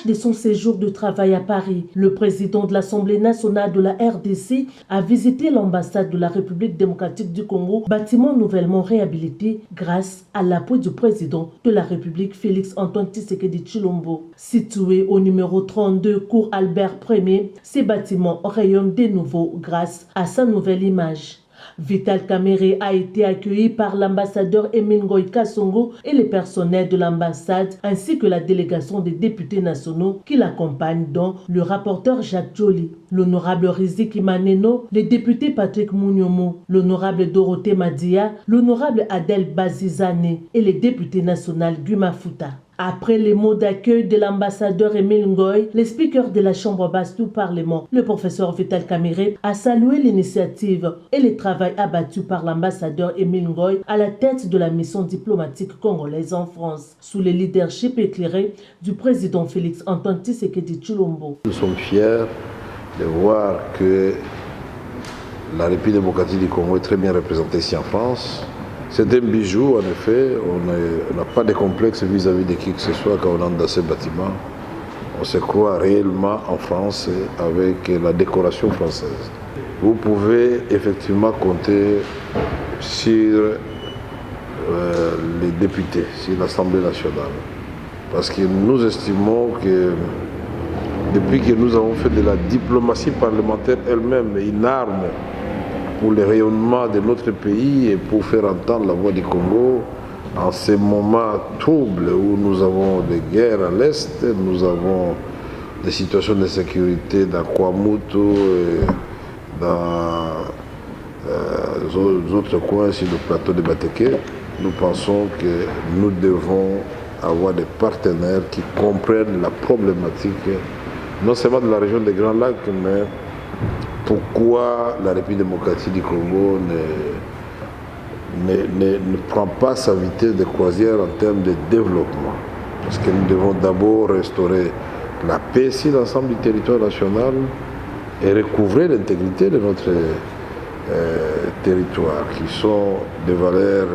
de son séjour de travail à Paris, le président de l'Assemblée nationale de la RDC a visité l'ambassade de la République démocratique du Congo, bâtiment nouvellement réhabilité grâce à l'appui du président de la République Félix-Antoine Tshisekedi Tshilombo. Situé au numéro 32 cours Albert Ier, ces bâtiments rayonnent de nouveau grâce à sa nouvelle image. Vital Kamerhe a été accueilli par l'ambassadeur Emile Ngoï Kasongo et les personnels de l'ambassade ainsi que la délégation des députés nationaux qui l'accompagnent, dont le rapporteur Jacques Joly, l'honorable Riziki Maneno, les députés Patrick Mouniomo, l'honorable Dorothée Madia, l'honorable Adel Bazizane et les députés nationaux Guma Futa. Après les mots d'accueil de l'ambassadeur Emile Ngoï, le speaker de la Chambre basse du Parlement, le professeur Vital Kamerhe, a salué l'initiative et le travail abattu par l'ambassadeur Emile Ngoï à la tête de la mission diplomatique congolaise en France, sous le leadership éclairé du président Félix-Antoine Tshisekedi Tshilombo. Nous sommes fiers de voir que la République démocratique du Congo est très bien représentée ici en France. C'est un bijou, en effet. On n'a pas de complexe vis-à-vis de qui que ce soit quand on entre dans ce bâtiment. On se croit réellement en France avec la décoration française. Vous pouvez effectivement compter sur les députés, sur l'Assemblée nationale. Parce que nous estimons que depuis que nous avons fait de la diplomatie parlementaire elle-même une arme pour le rayonnement de notre pays et pour faire entendre la voix du Congo en ces moments troubles où nous avons des guerres à l'Est, nous avons des situations de sécurité dans Kwamutu et dans autres coins sur le plateau de Bateke. Nous pensons que nous devons avoir des partenaires qui comprennent la problématique non seulement de la région des Grands Lacs, mais pourquoi la République démocratique du Congo ne prend pas sa vitesse de croisière en termes de développement. Parce que nous devons d'abord restaurer la paix sur l'ensemble du territoire national et recouvrer l'intégrité de notre territoire, qui sont des valeurs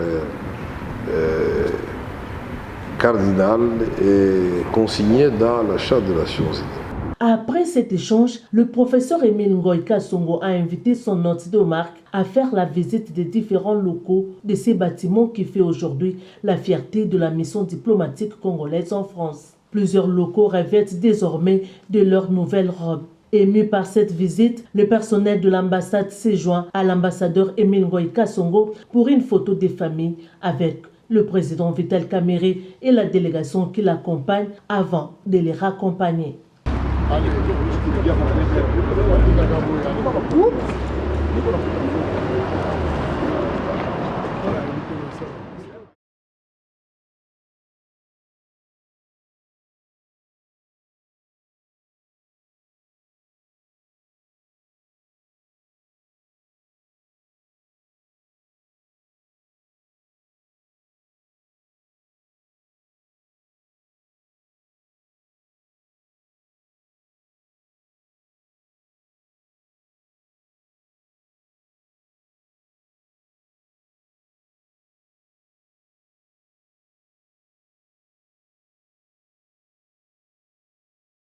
cardinales et consignées dans la Charte des Nations Unies. Après cet échange, le professeur Emile Ngoï Kasongo a invité son hôte de marque à faire la visite des différents locaux de ces bâtiments qui fait aujourd'hui la fierté de la mission diplomatique congolaise en France. Plusieurs locaux revêtent désormais de leurs nouvelles robes. Ému par cette visite, le personnel de l'ambassade s'est joint à l'ambassadeur Emile Ngoï Kasongo pour une photo des familles avec le président Vital Kamerhe et la délégation qui l'accompagne avant de les raccompagner. Allez,